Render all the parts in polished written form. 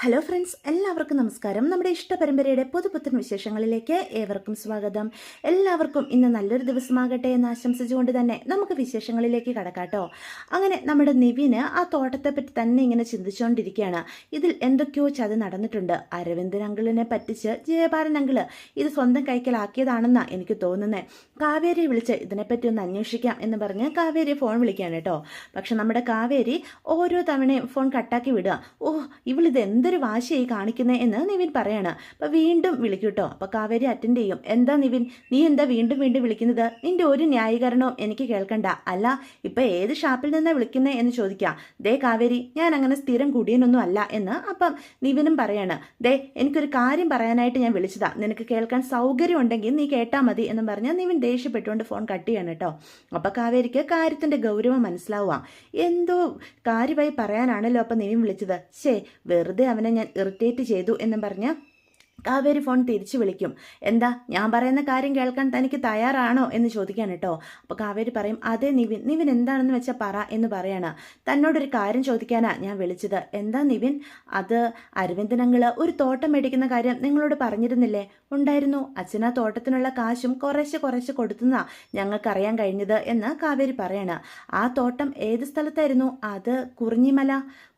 Hello friends, എല്ലാവർക്കും നമസ്കാരം. നമ്മുടെ ഇഷ്ടപരമ്പരയുടെ പുതുപുത്തൻ വിശേഷങ്ങളിലേക്ക് ഏവർക്കും സ്വാഗതം. എല്ലാവർക്കും ഇന്ന് നല്ലൊരു ദിവസമാകട്ടെ എന്ന് ആശംസിച്ചുകൊണ്ട് തന്നെ നമുക്ക് വിശേഷങ്ങളിലേക്ക് കടക്കാട്ടോ. അങ്ങനെ നമ്മുടെ നിവിന് ആ തോട്ടത്തെപ്പറ്റി തന്നെ ഇങ്ങനെ ചിന്തിച്ചുകൊണ്ടിരിക്കുകയാണ്. ഇതിൽ എന്തൊക്കെയോ ചതി നടന്നിട്ടുണ്ട്. അരവിന്ദൻ അങ്കിളിനെ പറ്റിച്ച് ജയപാലൻ അങ്കിള് ഇത് സ്വന്തം കൈക്കലാക്കിയതാണെന്നാണ് എനിക്ക് തോന്നുന്നത്. കാവേരിയെ വിളിച്ച് ഇതിനെപ്പറ്റി ഒന്ന് അന്വേഷിക്കാം എന്ന് പറഞ്ഞ് കാവേരി ഫോൺ വിളിക്കുകയാണ് കേട്ടോ. പക്ഷെ നമ്മുടെ കാവേരി ഓരോ തവണയും ഫോൺ കട്ടാക്കി വിടുക. ഇവളിത് എന്തൊരു വാശിയായി കാണിക്കുന്നേ എന്ന് നിവിൻ പറയാണ്. അപ്പം വീണ്ടും വിളിക്കൂട്ടോ. അപ്പോൾ കാവേരി അറ്റൻഡ് ചെയ്യും. എന്താ നിവിൻ, നീ എന്താ വീണ്ടും വീണ്ടും വിളിക്കുന്നത്? നിന്റെ ഒരു ന്യായീകരണവും എനിക്ക് കേൾക്കണ്ട. അല്ല, ഇപ്പം ഏത് ഷാപ്പിൽ നിന്നാണ് വിളിക്കുന്നേ എന്ന് ചോദിക്കാം. ദേ കാവേരി, ഞാൻ അങ്ങനെ സ്ഥിരം കുടിയനൊന്നും അല്ല എന്ന് അപ്പം നിവിനും പറയാണ്. ദേ, എനിക്കൊരു കാര്യം പറയാനായിട്ട് ഞാൻ വിളിച്ചതാ. നിനക്ക് കേൾക്കാൻ സൗകര്യം ഉണ്ടെങ്കിൽ നീ കേട്ടാൽ മതി എന്ന് പറഞ്ഞാൽ നിവിൻ ദേഷ്യപ്പെട്ടുകൊണ്ട് ഫോൺ കട്ട് ചെയ്യാണ് കേട്ടോ. അപ്പം കാവേരിക്ക് കാര്യത്തിൻ്റെ ഗൗരവം മനസ്സിലാവുക. എന്തോ കാര്യമായി പറയാനാണല്ലോ അപ്പം നിവിൻ വിളിച്ചത്. വെറുതെ അവനെ ഞാൻ ഇറിറ്റേറ്റ് ചെയ്തു എന്നും പറഞ്ഞ് കാവേരി ഫോൺ തിരിച്ചു വിളിക്കും. എന്താ, ഞാൻ പറയുന്ന കാര്യം കേൾക്കാൻ തനിക്ക് തയ്യാറാണോ എന്ന് ചോദിക്കാൻ കേട്ടോ. അപ്പോൾ കാവേരി പറയും, അതെ നിവിൻ, നിവിൻ എന്താണെന്ന് വെച്ചാൽ പറ എന്ന് പറയാണ്. തന്നോടൊരു കാര്യം ചോദിക്കാനാ ഞാൻ വിളിച്ചത്. എന്താ നിവിൻ? അത് അരവിന്ദനങ്ങള് ഒരു തോട്ടം മേടിക്കുന്ന കാര്യം നിങ്ങളോട് പറഞ്ഞിരുന്നില്ലേ? ഉണ്ടായിരുന്നു. അച്ഛനാ തോട്ടത്തിനുള്ള കാശും കുറേശ്ശെ കൊടുത്തുന്നാ ഞങ്ങൾക്കറിയാൻ കഴിഞ്ഞത് എന്ന് കാവേരി പറയാണ്. ആ തോട്ടം ഏത് സ്ഥലത്തായിരുന്നു? അത്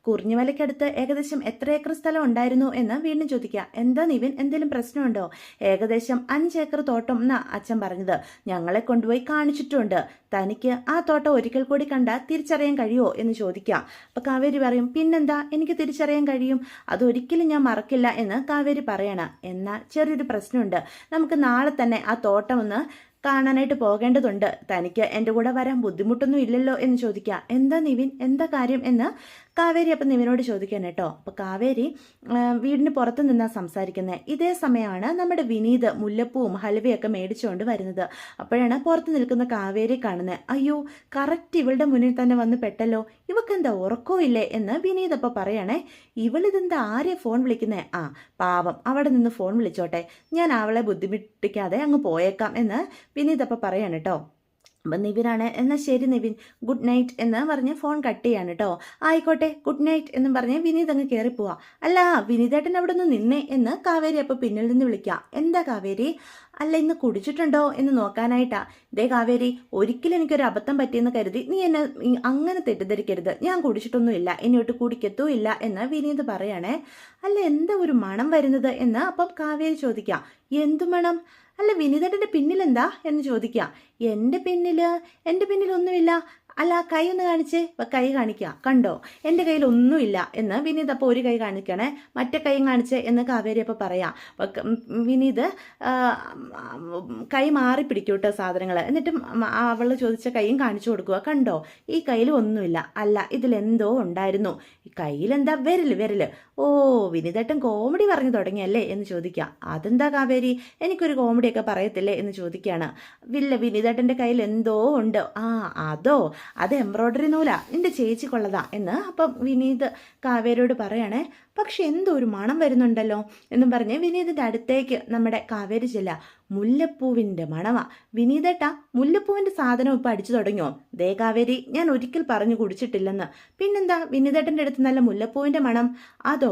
കുറിഞ്ഞിമലയ്ക്കടുത്ത് ഏകദേശം എത്ര ഏക്കർ സ്ഥലം ഉണ്ടായിരുന്നു എന്ന് വീണ്ടും ചോദിക്കുക. എന്താ നിവിൻ, എന്തെങ്കിലും പ്രശ്നമുണ്ടോ? ഏകദേശം 5 ഏക്കർ തോട്ടം എന്നാ അച്ഛൻ പറഞ്ഞത്. ഞങ്ങളെ കൊണ്ടുപോയി കാണിച്ചിട്ടുണ്ട്. തനിക്ക് ആ തോട്ടം ഒരിക്കൽ കൂടി കണ്ടാൽ തിരിച്ചറിയാൻ കഴിയുമോ എന്ന് ചോദിക്കാം. അപ്പോൾ കാവേരി പറയും, പിന്നെന്താ, എനിക്ക് തിരിച്ചറിയാൻ കഴിയും. അതൊരിക്കലും ഞാൻ മറക്കില്ല എന്ന് കാവേരി പറയണം. എന്നാൽ ചെറിയൊരു പ്രശ്നമുണ്ട്. നമുക്ക് നാളെ തന്നെ ആ തോട്ടം ഒന്ന് കാണാനായിട്ട് പോകേണ്ടതുണ്ട്. തനിക്ക് എൻ്റെ കൂടെ വരാൻ ബുദ്ധിമുട്ടൊന്നും ഇല്ലല്ലോ എന്ന് ചോദിക്കുക. എന്താ നിവിൻ, എന്താ കാര്യം എന്ന് കാവേരി അപ്പം നിവിനോട് ചോദിക്കാൻ കേട്ടോ. അപ്പോൾ കാവേരി വീടിന് പുറത്ത് നിന്നാണ് സംസാരിക്കുന്നത്. ഇതേ സമയമാണ് നമ്മുടെ വിനീത് മുല്ലപ്പൂവും ഹൽവയൊക്കെ മേടിച്ചുകൊണ്ട് വരുന്നത്. അപ്പോഴാണ് പുറത്ത് നിൽക്കുന്ന കാവേരി കാണുന്നത്. അയ്യോ, കറക്റ്റ് ഇവളുടെ മുന്നിൽ തന്നെ വന്ന് പെട്ടല്ലോ. ഇവക്കെന്താ ഉറക്കവും ഇല്ലേ എന്ന് വിനീത് അപ്പോൾ പറയണേ. ഇവളിതെന്താ ആരെയാ ഫോൺ വിളിക്കുന്നേ? പാവം, അവിടെ നിന്ന് ഫോൺ വിളിച്ചോട്ടെ, ഞാൻ അവളെ ബുദ്ധിമുട്ടിക്കാതെ അങ്ങ് പോയേക്കാം എന്ന് വിനീത് അപ്പോൾ പറയാണ് കേട്ടോ. അപ്പം നിവിനാണ്, എന്നാൽ ശരി നിവിൻ, ഗുഡ് നൈറ്റ് എന്ന് പറഞ്ഞ് ഫോൺ കട്ട് ചെയ്യാണ് കേട്ടോ. ആയിക്കോട്ടെ, ഗുഡ് നൈറ്റ് എന്ന് പറഞ്ഞ് വിനീത് അങ്ങ് കയറിപ്പോവാ. അല്ല, വിനീതേട്ടൻ അവിടെ നിന്ന് നിന്നേ എന്ന് കാവേരി അപ്പോൾ പിന്നിൽ നിന്ന് വിളിക്കുക. എന്താ കാവേരി? അല്ല, ഇന്ന് കുടിച്ചിട്ടുണ്ടോ എന്ന് നോക്കാനായിട്ടാ. ദേ കാവേരി, ഒരിക്കലും എനിക്കൊരു അബദ്ധം പറ്റിയെന്ന് കരുതി നീ എന്നെ അങ്ങനെ തെറ്റിദ്ധരിക്കരുത്. ഞാൻ കുടിച്ചിട്ടൊന്നുമില്ല, ഇനിയോട്ട് കുടിക്കത്തൂ ഇല്ല എന്ന് വിനീത് പറയണേ. അല്ല, എന്താ ഒരു മണം വരുന്നത് എന്ന് അപ്പം കാവേരി ചോദിക്കാം. എന്തു മണം? അല്ല, വിനീതേട്ടൻ്റെ പിന്നിലെന്താ എന്ന് ചോദിക്കാം. എൻ്റെ പിന്നിലൊന്നുമില്ല. അല്ല, കൈ ഒന്ന് കാണിച്ചേ. കൈ കാണിക്കുക, കണ്ടോ, എൻ്റെ കയ്യിൽ ഒന്നുമില്ല എന്ന് വിനീത് അപ്പോൾ ഒരു കൈ കാണിക്കണേ, മറ്റേ കൈ കാണിച്ചേ എന്ന് കാവേരി അപ്പോൾ പറയാം. വിനീത് കൈ മാറി പിടിക്കും കേട്ടോ സാധനങ്ങൾ. എന്നിട്ട് അവൾ ചോദിച്ച കൈയും കാണിച്ചു കൊടുക്കുക. കണ്ടോ, ഈ കയ്യിൽ ഒന്നുമില്ല. അല്ല, ഇതിലെന്തോ ഉണ്ടായിരുന്നു. ഈ കയ്യിലെന്താ? വിരല്. ഓ, വിനീതേട്ടൻ കോമഡി പറഞ്ഞു തുടങ്ങിയല്ലേ എന്ന് ചോദിക്കുക. അതെന്താ കാവേരി, എനിക്കൊരു കോമഡിയൊക്കെ പറയത്തില്ലേ എന്ന് ചോദിക്കുകയാണ്. വിനീതേട്ടൻ്റെ കയ്യിൽ എന്തോ ഉണ്ട്. അത് എംബ്രോയ്ഡറി നൂലാ, നിന്റെ ചേച്ചിക്കുള്ളതാ എന്ന് അപ്പം വിനീത് കാവേരിയോട് പറയണേ. പക്ഷെ എന്തോ ഒരു മണം വരുന്നുണ്ടല്ലോ എന്നും പറഞ്ഞ് വിനീതിൻ്റെ അടുത്തേക്ക് നമ്മുടെ കാവേരി ചെല്ല. മുല്ലപ്പൂവിൻ്റെ മണവാ. വിനീതേട്ടാ, മുല്ലപ്പൂവിൻ്റെ സാധനം ഇപ്പം അടിച്ചു തുടങ്ങിയോ? ദേ കാവേരി, ഞാൻ ഒരിക്കൽ പറഞ്ഞു കുടിച്ചിട്ടില്ലെന്ന്. പിന്നെന്താ വിനീതേട്ടൻ്റെ അടുത്ത് നല്ല മുല്ലപ്പൂവിൻ്റെ മണം? അത്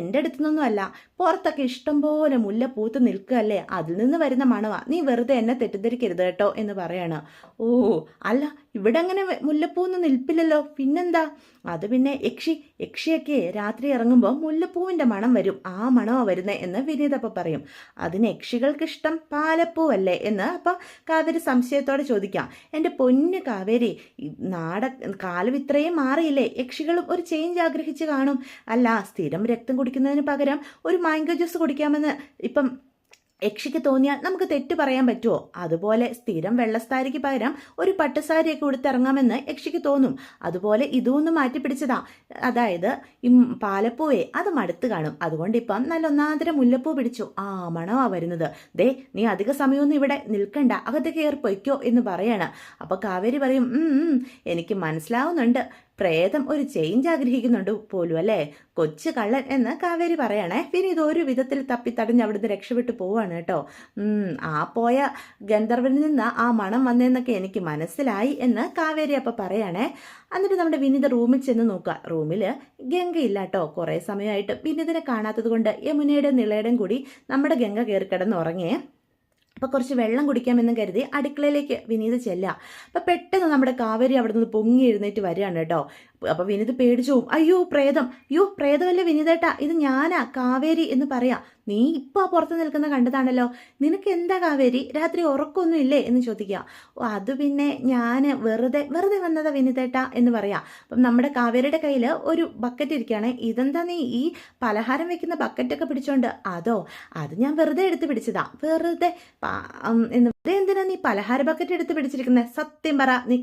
എൻ്റെ അടുത്തു നിന്നൊന്നുമല്ല. പുറത്തൊക്കെ ഇഷ്ടം പോലെ മുല്ലപ്പൂത്ത് നിൽക്കുകയല്ലേ, അതിൽ നിന്ന് വരുന്ന മണവാ. നീ വെറുതെ എന്നെ തെറ്റിദ്ധരിക്കരുത് കേട്ടോ എന്ന് പറയാണ്. ഓ, അല്ല, ഇവിടെ അങ്ങനെ മുല്ലപ്പൂവൊന്നും നിൽപ്പില്ലല്ലോ. പിന്നെന്താ? അത് പിന്നെ യക്ഷിയൊക്കെ രാത്രി ഇറങ്ങുമ്പോൾ മുല്ലപ്പൂവിൻ്റെ മണം വരും. ആ മണമാണ് വരുന്നത് എന്ന് വിനീത് അപ്പം പറയും. അതിന് യക്ഷികൾക്കിഷ്ടം പാലപ്പൂവല്ലേ എന്ന് അപ്പം കാവേരി സംശയത്തോടെ ചോദിക്കാം. എൻ്റെ പൊന്ന് കാവേരി, കാലം ഇത്രയും മാറിയില്ലേ, യക്ഷികളും ഒരു ചേഞ്ച് ആഗ്രഹിച്ച് കാണും. അല്ല, സ്ഥിരം രക്തം കുടിക്കുന്നതിന് പകരം ഒരു മാംഗോ ജ്യൂസ് കുടിക്കാമെന്ന് ഇപ്പം യക്ഷിക്ക് തോന്നിയാൽ നമുക്ക് തെറ്റ് പറയാൻ പറ്റുമോ? അതുപോലെ സ്ഥിരം വെള്ളസാരിക്ക് പകരം ഒരു പട്ടുസാരിയൊക്കെ ഉടുത്തിറങ്ങാമെന്ന് യക്ഷിക്ക് തോന്നും. അതുപോലെ ഇതൊന്നും മാറ്റിപ്പിടിച്ചതാ. അതായത് ഈ പാലപ്പൂവേ അത് മടുത്ത് കാണും. അതുകൊണ്ട് ഇപ്പം നല്ല ഒന്നാന്തരം മുല്ലപ്പൂ പിടിച്ചു. മണമാ വരുന്നത്. ദേ, നീ അധിക സമയമൊന്നും ഇവിടെ നിൽക്കണ്ട, അകത്ത് കയറി പൊയ്ക്കോ എന്ന് പറയാണ്. അപ്പോൾ കാവേരി പറയും, എനിക്ക് മനസ്സിലാവുന്നുണ്ട്. പ്രേതം ഒരു ചേഞ്ച് ആഗ്രഹിക്കുന്നുണ്ട് പോലും അല്ലേ, കൊച്ചു കള്ളൻ എന്ന് കാവേരി പറയണേ. വിനീത് ഒരു വിധത്തിൽ തപ്പിത്തടഞ്ഞ് അവിടുന്ന് രക്ഷപ്പെട്ടു പോവാണ് കേട്ടോ. ആ പോയ ഗന്ധർവനിൽ നിന്ന് ആ മണം വന്നതെന്നൊക്കെ എനിക്ക് മനസ്സിലായി എന്ന് കാവേരി അപ്പം പറയണേ. എന്നിട്ട് നമ്മുടെ വിനീത് റൂമിൽ ചെന്ന് നോക്കുക. റൂമിൽ ഗംഗയില്ല കേട്ടോ. കുറേ സമയമായിട്ട് വിനീതിനെ കാണാത്തത് കൊണ്ട് യമുനയുടെ നിളയുടെയും കൂടി നമ്മുടെ ഗംഗ കയറി കിടന്ന് ഉറങ്ങിയേ. അപ്പോൾ കുറച്ച് വെള്ളം കുടിക്കാമെന്നും കരുതി അടുക്കളയിലേക്ക് വിനീത് ചെല്ലുക. അപ്പോൾ പെട്ടെന്ന് നമ്മുടെ കാവേരി അവിടെ നിന്ന് പൊങ്ങി എഴുന്നേറ്റ് വരികയാണ് കേട്ടോ. അപ്പോൾ വിനീത് പേടിച്ചു പോവും. അയ്യോ പ്രേതമല്ലേ വിനീതേട്ടാ, ഇത് ഞാനാ കാവേരി എന്ന് പറയാ. നീ ഇപ്പോൾ പുറത്ത് നിൽക്കുന്ന കണ്ടതാണല്ലോ, നിനക്ക് എന്താ കാവേരി, രാത്രി ഉറക്കമൊന്നും ഇല്ലേ എന്ന് ചോദിക്കുക. അത് പിന്നെ ഞാൻ വെറുതെ വന്നതാ വിനീതേട്ടാ എന്ന് പറയാം. അപ്പം നമ്മുടെ കാവേരിയുടെ കയ്യിൽ ഒരു ബക്കറ്റ് ഇരിക്കുകയാണ്. ഇതെന്താ നീ ഈ പലഹാരം വെക്കുന്ന ബക്കറ്റൊക്കെ പിടിച്ചോണ്ട്? അത് ഞാൻ വെറുതെ എടുത്ത് പിടിച്ചതാ. വെറുതെ എന്തിനാ നീ പലഹാര ബക്കറ്റ് എടുത്ത് പിടിച്ചിരിക്കുന്നത്? സത്യം പറ, നീ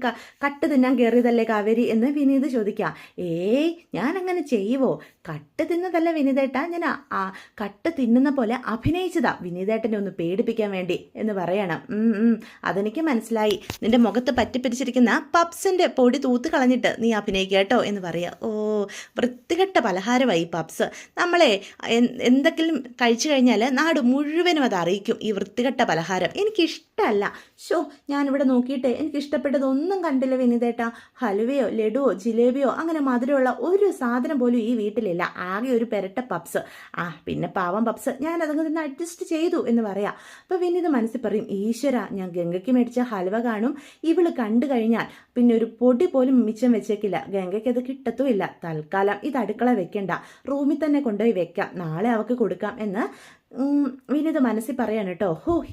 കട്ട് തിന്നാൻ കയറിയതല്ലേ കാവേരി എന്ന് വിനീത് ചോദിക്കുക. ഞാൻ അങ്ങനെ ചെയ്യുവോ? കട്ട് തിന്നതല്ല വിനീതേട്ടാ, ഞാൻ കട്ട് തിന്നുന്ന പോലെ അഭിനയിച്ചതാ വിനീതേട്ടനെ ഒന്ന് പേടിപ്പിക്കാൻ വേണ്ടി എന്ന് പറയണം. അതെനിക്ക് മനസ്സിലായി, നിന്റെ മുഖത്ത് പറ്റിപ്പിടിച്ചിരിക്കുന്ന പപ്സിന്റെ പൊടി തൂത്ത് കളഞ്ഞിട്ട് നീ അഭിനയിക്കുക കേട്ടോ എന്ന് പറയാ. വൃത്തികെട്ട പലഹാരമായി പപ്സ്. നമ്മളെ എന്തെങ്കിലും കഴിച്ചു കഴിഞ്ഞാൽ നാട് മുഴുവനും അത് അറിയിക്കും ഈ വൃത്തികെട്ട പലഹാരം. എനിക്കിഷ്ടമല്ല. ഞാനിവിടെ നോക്കിയിട്ട് എനിക്ക് ഇഷ്ടപ്പെട്ടതൊന്നും കണ്ടില്ല വിനീതേട്ടാ. ഹലുവയോ ലഡുവോ ജിലേബിയോ അങ്ങനെ മധുരമുള്ള ഒരു സാധനം പോലും ഈ വീട്ടിലില്ല. ആകെ ഒരു പെരട്ട പപ്സ്. പിന്നെ പാവം പപ്സ്, ഞാൻ അതങ്ങ് നിന്ന് അഡ്ജസ്റ്റ് ചെയ്തു എന്ന് പറയാം. അപ്പോൾ വിനീത് മനസ്സിൽ പറയും, ഈശ്വര, ഞാൻ ഗംഗയ്ക്ക് മേടിച്ച ഹൽവ കാണും ഇവള് കണ്ടു കഴിഞ്ഞാൽ പിന്നെ ഒരു പൊടി പോലും മിച്ചം വെച്ചേക്കില്ല. ഗംഗയ്ക്ക് അത് കിട്ടത്തുമില്ല. തൽക്കാലം ഇത് അടുക്കള വെക്കണ്ട, റൂമിൽ തന്നെ കൊണ്ടുപോയി വെക്കാം, നാളെ അവൾക്ക് കൊടുക്കാം എന്ന് വിനീത് മനസ്സിൽ പറയാണ് കേട്ടോ.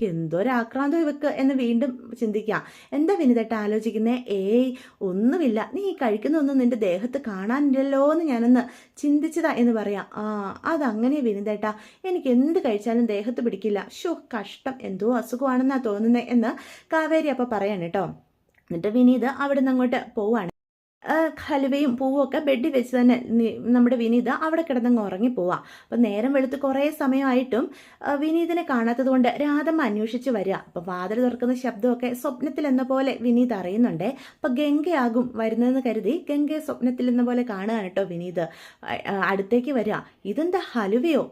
എന്തൊരാക്രാന്തം ഇവക്ക് എന്ന് വീണ്ടും ചിന്തിക്കാം. എന്താ വിനീതേട്ട ആലോചിക്കുന്നേ? ഒന്നുമില്ല, നീ കഴിക്കുന്നൊന്നും നിന്റെ ദേഹത്ത് കാണാനില്ലല്ലോ എന്ന് ഞാനൊന്ന് ചിന്തിച്ചതാ എന്ന് പറയാം. അതങ്ങനെ വിനീതേട്ട, എനിക്ക് എന്ത് കഴിച്ചാലും ദേഹത്ത് പിടിക്കില്ല. കഷ്ടം, എന്തോ അസുഖമാണെന്നാ തോന്നുന്നേ എന്ന് കാവേരി അപ്പം പറയാണ് കേട്ടോ. എന്നിട്ട് വിനീത് അവിടെ നിന്ന് അങ്ങോട്ട് പോവാണ്. ഹലുവയും പൂവും ഒക്കെ ബെഡിൽ വെച്ച് തന്നെ നമ്മുടെ വിനീത അവിടെ കിടന്നങ്ങ് ഉറങ്ങിപ്പോവാം. അപ്പം നേരം വെളുത്ത് കുറേ സമയമായിട്ടും വിനീതിനെ കാണാത്തത് കൊണ്ട് രാധമ്മ അന്വേഷിച്ച് വരിക. അപ്പം വാതിൽ തുറക്കുന്ന ശബ്ദമൊക്കെ സ്വപ്നത്തിൽ എന്ന പോലെ വിനീത് അറിയുന്നുണ്ടേ. അപ്പം ഗംഗയാകും വരുന്നതെന്ന് കരുതി ഗംഗയെ സ്വപ്നത്തിൽ എന്ന പോലെ കാണുകയാണ് കേട്ടോ വിനീത്. അടുത്തേക്ക് വരിക. ഇതെന്താ ഹലുവയോ?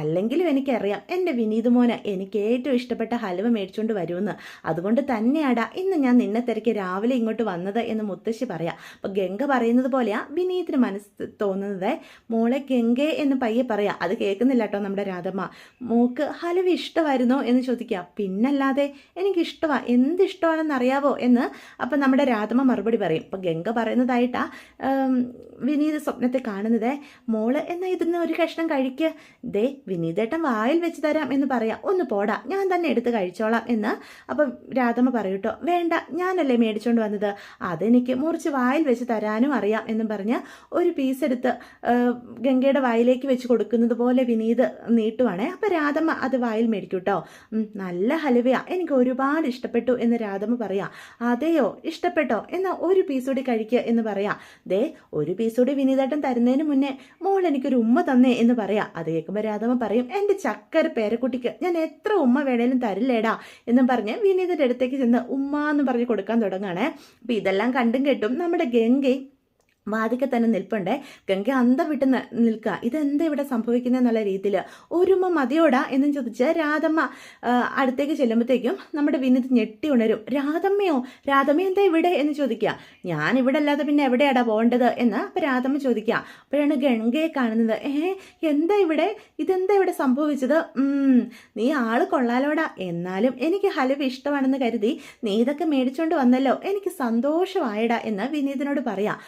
അല്ലെങ്കിലും എനിക്കറിയാം എൻ്റെ വിനീത് മോന് എനിക്ക് ഏറ്റവും ഇഷ്ടപ്പെട്ട ഹലുവ മേടിച്ചുകൊണ്ട് വരുമെന്ന്. അതുകൊണ്ട് തന്നെയാടാ ഇന്ന് ഞാൻ നിന്നെ തിരക്കി രാവിലെ ഇങ്ങോട്ട് വന്നത് എന്ന് മുത്തശ്ശി പറയാം. അപ്പൊ ഗംഗ പറയുന്നത് പോലെയാ വിനീതിന് മനസ്സ് തോന്നുന്നത്. മോളെ ഗംഗെ എന്ന് പയ്യെ പറയാ. അത് കേൾക്കുന്നില്ല കേട്ടോ നമ്മുടെ രാധമ്മ. മോക്ക് ഹലുവ ഇഷ്ടമായിരുന്നോ എന്ന് ചോദിക്കുക. പിന്നല്ലാതെ എനിക്കിഷ്ടമാ, എന്തിഷ്ടമാണെന്ന് അറിയാവോ എന്ന് അപ്പം നമ്മുടെ രാധമ്മ മറുപടി പറയും. അപ്പം ഗംഗ പറയുന്നതായിട്ടാ വിനീത് സ്വപ്നത്തെ കാണുന്നത്. മോള് എന്നാ ഇതിന്ന് ഒരു കഷ്ണം കഴിക്ക്, വിനീതേട്ടൻ വായിൽ വെച്ച് തരാം എന്ന് പറയാം. ഒന്ന് പോടാ, ഞാൻ തന്നെ എടുത്ത് കഴിച്ചോളാം എന്ന് അപ്പം രാധമ്മ പറയൂട്ടോ. വേണ്ട, ഞാനല്ലേ മേടിച്ചോണ്ട് വന്നത്, അതെനിക്ക് മുറിച്ച് വായിൽ വെച്ച് തരാനും അറിയാം എന്നും പറഞ്ഞ് ഒരു പീസ് എടുത്ത് ഗംഗയുടെ വായിലേക്ക് വെച്ച് കൊടുക്കുന്നത് പോലെ വിനീത് നീട്ടുവാണേ. അപ്പം രാധമ്മ അത് വായിൽ മേടിക്കൂട്ടോ. നല്ല ഹലുവയാ, എനിക്ക് ഒരുപാട് ഇഷ്ടപ്പെട്ടു എന്ന് രാധമ്മ പറയാം. അതെയോ, ഇഷ്ടപ്പെട്ടോ? എന്നാൽ ഒരു പീസ് കൂടി കഴിക്കുക എന്ന് പറയാം. ഒരു പീസ് കൂടി വിനീതേട്ടൻ തരുന്നതിന് മുന്നേ മോൾ എനിക്കൊരു ഉമ്മ തന്നേ എന്ന് പറയാം. അത് കേൾക്കുമ്പോൾ രാധമ്മ പറയും, എൻ്റെ ചക്കര പേരക്കുട്ടിക്ക് ഞാൻ എത്ര ഉമ്മ വേണേലും തരില്ലേടാ എന്നും പറഞ്ഞ് വിനീതിൻ്റെ അടുത്തേക്ക് ചെന്ന് ഉമ്മ എന്ന് പറഞ്ഞ് കൊടുക്കാൻ തുടങ്ങുകയാണേ. അപ്പം ഇതെല്ലാം കണ്ടും കേട്ടും നമ്മുടെ ഗംഗ വാതിക്കെ തന്നെ നിൽപ്പുണ്ടേ. ഗംഗ അന്തം വിട്ട് നിൽക്കുക. ഇതെന്താ ഇവിടെ സംഭവിക്കുന്നതെന്നുള്ള രീതിയിൽ ഒരുമ്മ മതിയോടാ എന്നും ചോദിച്ച് രാധമ്മ അടുത്തേക്ക് ചെല്ലുമ്പോഴത്തേക്കും നമ്മുടെ വിനീത് ഞെട്ടി ഉണരും. രാധമ്മ എന്താ ഇവിടെ എന്ന് ചോദിക്കുക. ഞാൻ ഇവിടെ അല്ലാതെ പിന്നെ എവിടെയാടാ പോകേണ്ടത് എന്ന് അപ്പം രാധമ്മ ചോദിക്കുക. അപ്പോഴാണ് ഗംഗയെ കാണുന്നത്. എന്താ ഇതെന്താ ഇവിടെ സംഭവിച്ചത്? നീ ആള് കൊള്ളാലോടാ, എന്നാലും എനിക്ക് ഹലുവ ഇഷ്ടമാണെന്ന് കരുതി നീ ഇതൊക്കെ മേടിച്ചോണ്ട് വന്നല്ലോ, എനിക്ക് സന്തോഷമായടാ എന്ന് വിനീതിനോട് പറയാം.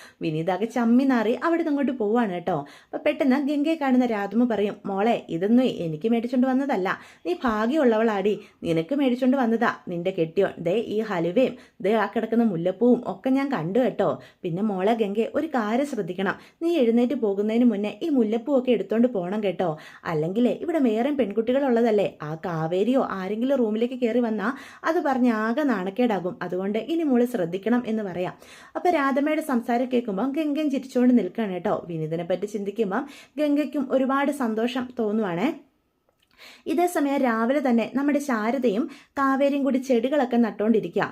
ഇതാകെ ചമ്മി നാറി അവിടെ നിന്ന് അങ്ങോട്ട് പോവാണ് കേട്ടോ. അപ്പം പെട്ടെന്ന് ഗംഗയെ കാണുന്ന രാധമ്മ പറയും, മോളെ ഇതൊന്നും എനിക്ക് മേടിച്ചോണ്ട് വന്നതല്ല, നീ ഭാഗ്യമുള്ളവളാടി, നിനക്ക് മേടിച്ചോണ്ട് വന്നതാ നിന്റെ കെട്ടിയോ. ഈ ഹലുവയും ആ കിടക്കുന്ന മുല്ലപ്പൂവും ഒക്കെ ഞാൻ കണ്ടു കേട്ടോ. പിന്നെ മോളെ ഗംഗെ ഒരു കാര്യം ശ്രദ്ധിക്കണം, നീ എഴുന്നേറ്റ് പോകുന്നതിന് മുന്നേ ഈ മുല്ലപ്പൂവൊക്കെ എടുത്തോണ്ട് പോകണം കേട്ടോ. അല്ലെങ്കിൽ ഇവിടെ വേറെ പെൺകുട്ടികളുള്ളതല്ലേ, ആ കാവേരിയോ ആരെങ്കിലും റൂമിലേക്ക് കയറി വന്നാൽ അത് പറഞ്ഞ് ആകെ നാണക്കേടാകും. അതുകൊണ്ട് ഇനി മോള് ശ്രദ്ധിക്കണം എന്ന് പറയാം. അപ്പം രാധമ്മയുടെ സംസാരം കേൾക്കുമ്പോൾ ഗംഗൻ ചിരിച്ചുകൊണ്ട് നിൽക്കുകയാണ് കേട്ടോ. വിനീതിനെ പറ്റി ചിന്തിക്കുമ്പം ഗംഗയ്ക്കും ഒരുപാട് സന്തോഷം തോന്നുവാണേ. ഇതേ സമയം രാവിലെ തന്നെ നമ്മുടെ ശാരദയും കാവേരിയും കൂടി ചെടികളൊക്കെ നട്ടുകൊണ്ടിരിക്കുക.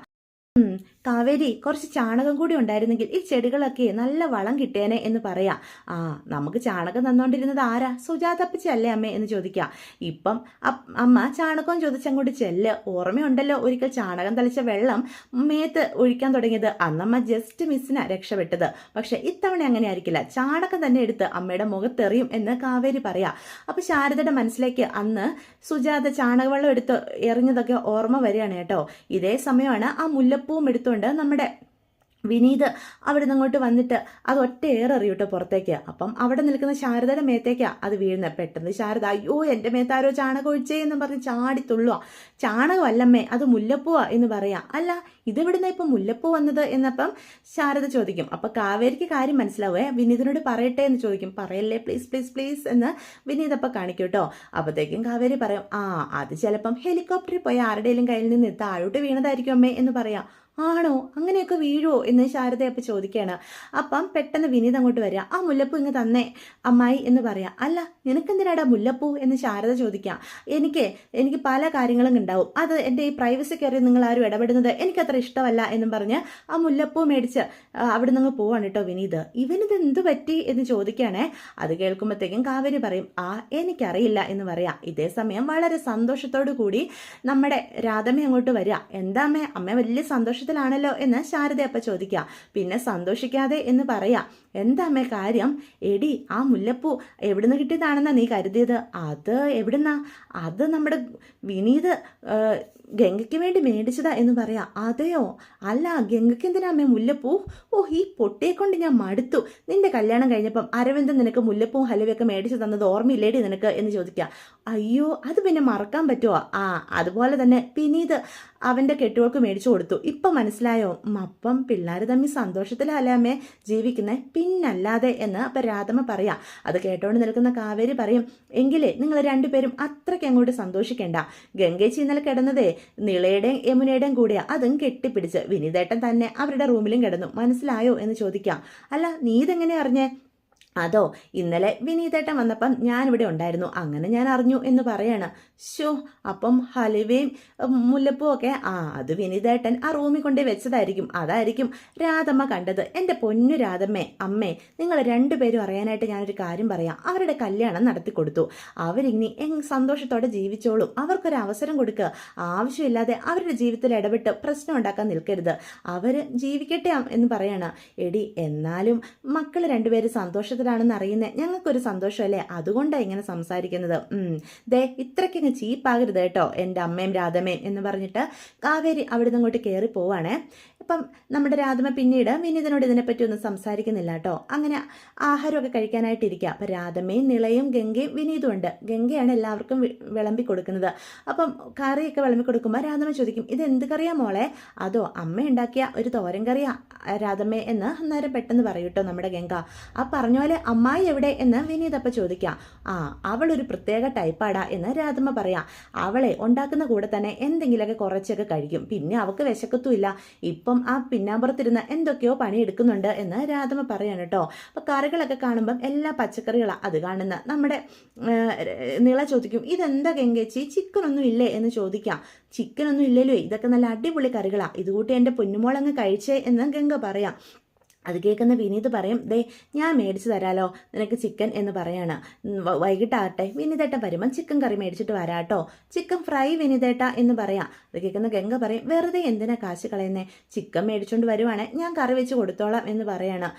കാവേരി കുറച്ച് ചാണകം കൂടി ഉണ്ടായിരുന്നെങ്കിൽ ഈ ചെടികളൊക്കെ നല്ല വളം കിട്ടിയേനെ എന്ന് പറയാം. ആ, നമുക്ക് ചാണകം തന്നോണ്ടിരുന്നത് ആരാ? സുജാതപ്പച്ചി അല്ലേ അമ്മേ എന്ന് ചോദിക്കാം. ഇപ്പം അമ്മ ചാണകം ചോദിച്ചങ്ങോട്ട് ചെല്ല്. ഓർമ്മയുണ്ടല്ലോ ഒരിക്കൽ ചാണകം തളിച്ച വെള്ളം മേത്ത് ഒഴിക്കാൻ തുടങ്ങിയത്? അന്നമ്മ ജസ്റ്റ് മിസ്സിനാ രക്ഷപ്പെട്ടത്. പക്ഷെ ഇത്തവണ അങ്ങനെ ആയിരിക്കില്ല, ചാണകം തന്നെ എടുത്ത് അമ്മയുടെ മുഖത്തെറിയും എന്ന് കാവേരി പറയാം. അപ്പൊ ശാരദയുടെ മനസ്സിലേക്ക് അന്ന് സുജാത ചാണകവെള്ളം എടുത്ത് എറിഞ്ഞതൊക്കെ ഓർമ്മ വരികയാണ് കേട്ടോ. ഇതേ സമയമാണ് ആ മുല്ലപ്പൂവും എടുത്തുകൊണ്ട് നമ്മുടെ വിനീത് അവിടെ നിന്ന് അങ്ങോട്ട് വന്നിട്ട് അത് ഒറ്റ ഏറെറിയൂട്ടോ പുറത്തേക്ക്. അപ്പം അവിടെ നിൽക്കുന്ന ശാരദയുടെ മേത്തേക്കാ അത് വീഴുന്നത്. പെട്ടെന്ന് ശാരദ, അയ്യോ എൻ്റെ മേത്താരോ ചാണകം ഒഴിച്ചേ എന്ന് പറഞ്ഞ് ചാടിത്തുള്ളുക. ചാണകമല്ലമ്മേ, അത് മുല്ലപ്പൂവാ എന്ന് പറയാം. അല്ല, ഇതെവിടുന്ന ഇപ്പം മുല്ലപ്പൂ വന്നത് എന്നപ്പം ശാരദ ചോദിക്കും. അപ്പൊ കാവേരിക്ക് കാര്യം മനസ്സിലാവേ. വിനീതിനോട് പറയട്ടെ എന്ന് ചോദിക്കും. പറയല്ലേ പ്ലീസ് പ്ലീസ് പ്ലീസ് എന്ന് വിനീത് അപ്പം കാണിക്കും കേട്ടോ. അപ്പോഴത്തേക്കും കാവേരി പറയും, അത് ചിലപ്പം ഹെലികോപ്റ്ററിൽ പോയി ആരുടെയും കയ്യിൽ നിന്ന് താഴോട്ട് വീണതായിരിക്കും അമ്മേ എന്ന് പറയാം. ആണോ, അങ്ങനെയൊക്കെ വീഴുവോ എന്ന് ശാരദയപ്പ ചോദിക്കുകയാണ്. അപ്പം പെട്ടെന്ന് വിനീത് അങ്ങോട്ട് വരിക. ആ മുല്ലപ്പൂ ഇങ്ങ് തന്നേ അമ്മായി എന്ന് പറയാം. അല്ല, നിനക്കെന്തിനാടാ മുല്ലപ്പൂ എന്ന് ശാരദ ചോദിക്കാം. എനിക്ക് പല കാര്യങ്ങളും ഉണ്ടാവും, അത് എൻ്റെ ഈ പ്രൈവസി കയറി നിങ്ങൾ ആരും ഇടപെടുന്നത് എനിക്കത്ര ഇഷ്ടമല്ല എന്നും പറഞ്ഞ് ആ മുല്ലപ്പൂ മേടിച്ച് അവിടെ നിന്ന് പോവാണ് കേട്ടോ വിനീത്. ഇവനിത് എന്തു പറ്റി എന്ന് ചോദിക്കുകയാണേ. അത് കേൾക്കുമ്പോഴത്തേക്കും കാവേരി പറയും, എനിക്കറിയില്ല എന്ന് പറയാം. ഇതേ സമയം വളരെ സന്തോഷത്തോടു കൂടി നമ്മുടെ രാധമ്മ അങ്ങോട്ട് വരിക. എന്താ അമ്മ വലിയ സന്തോഷത്തിലാണല്ലോ എന്ന് ശാരദയപ്പ ചോദിക്കുക. പിന്നെ സന്തോഷിക്കാതെ എന്ന് പറയാം. എന്താ അമ്മേ കാര്യം? എടി, ആ മുല്ലപ്പൂ എവിടുന്ന് കിട്ടിയതാണെന്നാ നീ കരുതിയത്? അത് എവിടുന്നാ? അത് നമ്മുടെ വിനീത് ഗംഗയ്ക്ക് വേണ്ടി മേടിച്ചതാ എന്ന് പറയാം. അതെയോ? അല്ല, ഗംഗയ്ക്ക് എന്തിനാ അമ്മേ മുല്ലപ്പൂ? ഈ പൊട്ടിയെ കൊണ്ട് ഞാൻ മടുത്തു. നിന്റെ കല്യാണം കഴിഞ്ഞപ്പം അരവിന്ദൻ നിനക്ക് മുല്ലപ്പൂവും ഹലുവയൊക്കെ മേടിച്ചു തന്നത് ഓർമ്മയില്ലേടി നിനക്ക് എന്ന് ചോദിക്കാം. അയ്യോ, അത് പിന്നെ മറക്കാൻ പറ്റുമോ? അതുപോലെ തന്നെ വിനീത് അവന്റെ കെട്ടുകൾക്ക് മേടിച്ചു കൊടുത്തു. ഇപ്പം മനസ്സിലായോ? അപ്പം പിള്ളേർ തമ്മിൽ സന്തോഷത്തിലല്ലേ അമ്മേ ജീവിക്കുന്നേ, പിന്നല്ലാതെ എന്ന് അപ്പം രാധമ്മ പറയാം. അത് കേട്ടോണ്ട് നിൽക്കുന്ന കാവേരി പറയും, എങ്കിലേ നിങ്ങൾ രണ്ടുപേരും അത്രയ്ക്ക് അങ്ങോട്ട് സന്തോഷിക്കേണ്ട. ഗംഗേച്ചി ഇന്നലെ കിടന്നതേ നിളയുടെയും യമുനയുടെയും കൂടെയാ. അതും കെട്ടിപ്പിടിച്ച് വിനീതേട്ടൻ തന്നെ അവരുടെ റൂമിലും കിടന്നു. മനസ്സിലായോ എന്ന് ചോദിക്കാം. അല്ല, നീ ഇതെങ്ങനെ അറിഞ്ഞേ? അതോ, ഇന്നലെ വിനീതേട്ടൻ വന്നപ്പം ഞാനിവിടെ ഉണ്ടായിരുന്നു, അങ്ങനെ ഞാൻ അറിഞ്ഞു എന്ന് പറയാണ്. അപ്പം ഹലുവയും മുല്ലപ്പൂ ഒക്കെ അത് വിനീതേട്ടൻ ആ റൂമിൽ കൊണ്ടേ വെച്ചതായിരിക്കും. അതായിരിക്കും രാധമ്മ കണ്ടത്. എൻ്റെ പൊന്നു രാധമ്മേ, അമ്മേ, നിങ്ങൾ രണ്ടുപേരും അറിയാനായിട്ട് ഞാനൊരു കാര്യം പറയാം. അവരുടെ കല്യാണം നടത്തി കൊടുത്തു. അവരിനി സന്തോഷത്തോടെ ജീവിച്ചോളും. അവർക്കൊരു അവസരം കൊടുക്കുക. ആവശ്യമില്ലാതെ അവരുടെ ജീവിതത്തിൽ ഇടപെട്ട് പ്രശ്നം ഉണ്ടാക്കാൻ നിൽക്കരുത്. അവർ ജീവിക്കട്ടെ എന്ന് പറയാണ്. എടി, എന്നാലും മക്കൾ രണ്ടുപേരും സന്തോഷത്തിലാണെന്ന് അറിയുന്നത് ഞങ്ങൾക്കൊരു സന്തോഷമല്ലേ, അതുകൊണ്ടാണ് ഇങ്ങനെ സംസാരിക്കുന്നത്. ഇത്രയ്ക്ക് ചീപ്പാകരുത് കേട്ടോ എൻ്റെ അമ്മയും രാധമ്മയും എന്ന് പറഞ്ഞിട്ട് കാവേരി അവിടെ നിന്ന് അങ്ങോട്ട് കയറി പോവാണേ. അപ്പം നമ്മുടെ രാധമ്മ പിന്നീട് വിനീതനോട് ഇതിനെപ്പറ്റി ഒന്നും സംസാരിക്കുന്നില്ല കേട്ടോ. അങ്ങനെ ആഹാരമൊക്കെ കഴിക്കാനായിട്ടിരിക്കുക. അപ്പം രാധമ്മയും നിളയും ഗംഗയും വിനീതും ഉണ്ട്. ഗംഗയാണ് എല്ലാവർക്കും വിളമ്പി കൊടുക്കുന്നത്. അപ്പം കറിയൊക്കെ വിളമ്പി കൊടുക്കുമ്പോൾ രാധമ്മ ചോദിക്കും, ഇത് എന്ത് കറിയാ മോളെ? അതോ, അമ്മ ഉണ്ടാക്കിയ ഒരു തോരൻ കറിയാ രാധമ്മ എന്ന് അന്നേരം പെട്ടെന്ന് പറയും കേട്ടോ നമ്മുടെ ഗംഗ. ആ പറഞ്ഞ പോലെ അമ്മായി എവിടെ എന്ന് വിനീതപ്പ ചോദിക്കാം. അവളൊരു പ്രത്യേക ടൈപ്പാടാ എന്ന് രാധമ്മ പറയാം. അവളെ ഉണ്ടാക്കുന്ന കൂടെ തന്നെ എന്തെങ്കിലുമൊക്കെ കുറച്ചൊക്കെ കഴിക്കും. പിന്നെ അവൾക്ക് വിശക്കത്തുമില്ല. ഇപ്പം ആ പിന്നാമ്പുറത്തിരുന്ന് എന്തൊക്കെയോ പണിയെടുക്കുന്നുണ്ട് എന്ന് രാധമ്മ പറയാണ് കേട്ടോ. അപ്പം കറികളൊക്കെ കാണുമ്പം എല്ലാ പച്ചക്കറികളാണ് അത് കാണുന്ന നമ്മുടെ നിള ചോദിക്കും, ഇതെന്താ ഗംഗേച്ചി, ചിക്കനൊന്നും ഇല്ലേ എന്ന് ചോദിക്കാം. ചിക്കനൊന്നും ഇല്ലല്ലോ, ഇതൊക്കെ നല്ല അടിപൊളി കറികളാണ്, ഇതുകൂട്ടി എൻ്റെ പൊന്നുമോളങ്ങ് കഴിച്ചേ എന്ന് ഗംഗ പറയാം. അത് കേൾക്കുന്ന വിനീത് പറയും, ഞാൻ മേടിച്ച് തരാലോ നിനക്ക് ചിക്കൻ എന്ന് പറയാണ്. വൈകിട്ടാകട്ടെ വിനീതേട്ട വരുമ്പം ചിക്കൻ കറി മേടിച്ചിട്ട് വരാട്ടോ, ചിക്കൻ ഫ്രൈ വിനീതേട്ട എന്ന് പറയാം. അത് കേൾക്കുന്ന ഗംഗ പറയും, വെറുതെ എന്തിനാ കാശ് കളയുന്നേ, ചിക്കൻ മേടിച്ചുകൊണ്ട് വരുവാണേ ഞാൻ കറി വെച്ച് കൊടുത്തോളാം എന്ന് പറയാണ്.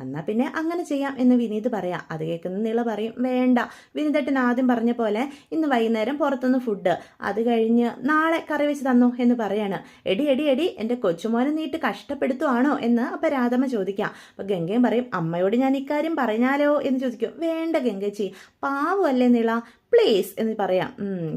എന്നാൽ പിന്നെ അങ്ങനെ ചെയ്യാം എന്ന് വിനീത് പറയാം. അത് കേൾക്കുന്ന നിള പറയും, വേണ്ട, വിനീതേട്ടൻ ആദ്യം പറഞ്ഞ പോലെ ഇന്ന് വൈകുന്നേരം പുറത്തുനിന്ന് ഫുഡ്, അത് കഴിഞ്ഞ് നാളെ കറി വെച്ച് തന്നു എന്ന് പറയാണ്. എടി എടി എടി എൻ്റെ കൊച്ചുമോനെ നീട്ട് കഷ്ടപ്പെടുത്തുവാണോ എന്ന് അപ്പം രാധമ്മ ചോദിക്കാം. അപ്പൊ ഗംഗയും പറയും, അമ്മയോട് ഞാൻ ഇക്കാര്യം പറഞ്ഞാലോ എന്ന് ചോദിക്കും. വേണ്ട ഗംഗേച്ചി, പാവമല്ലേ നിള, പ്ലീസ് എന്ന് പറയാം.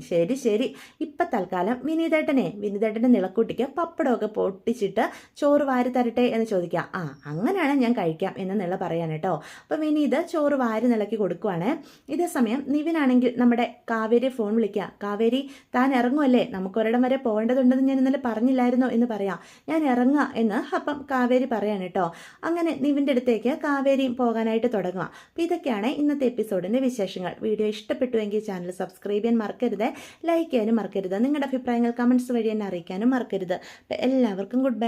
ശരി ശരി, ഇപ്പം തൽക്കാലം വിനീതേട്ടൻ്റെ നിളക്കൂട്ടിക്ക് പപ്പടമൊക്കെ പൊട്ടിച്ചിട്ട് ചോറ് വാരി തരട്ടെ എന്ന് ചോദിക്കാം. അങ്ങനെയാണ് ഞാൻ കഴിക്കാം എന്ന് നിള പറയാൻ കേട്ടോ. അപ്പം വിനീത് ചോറ് വാരി നിളക്കി കൊടുക്കുവാണ്. ഇതേ സമയം നിവിനാണെങ്കിൽ നമ്മുടെ കാവേരി ഫോൺ വിളിക്കുക. കാവേരി, താൻ ഇറങ്ങുമല്ലേ, നമുക്കൊരിടം വരെ പോകേണ്ടതുണ്ടെന്ന് ഞാൻ ഇന്നലെ പറഞ്ഞില്ലായിരുന്നോ എന്ന് പറയാം. ഞാൻ ഇറങ്ങുക എന്ന് അപ്പം കാവേരി പറയാൻ കേട്ടോ. അങ്ങനെ നിവിൻ്റെ അടുത്തേക്ക് കാവേരിയും പോകാനായിട്ട് തുടങ്ങുക. അപ്പം ഇതൊക്കെയാണ് ഇന്നത്തെ എപ്പിസോഡിൻ്റെ വിശേഷങ്ങൾ. വീഡിയോ ഇഷ്ടപ്പെട്ടുവെങ്കിൽ ചാനൽ സബ്സ്ക്രൈബ് ചെയ്യാൻ മറക്കരുത്, ലൈക്ക് ചെയ്യാനും മറക്കരുത്, നിങ്ങളുടെ അഭിപ്രായങ്ങൾ കമൻറ്റ്സ് വഴി എന്നെ അറിയിക്കാനും മറക്കരുത്. എല്ലാവർക്കും ഗുഡ് ബൈ.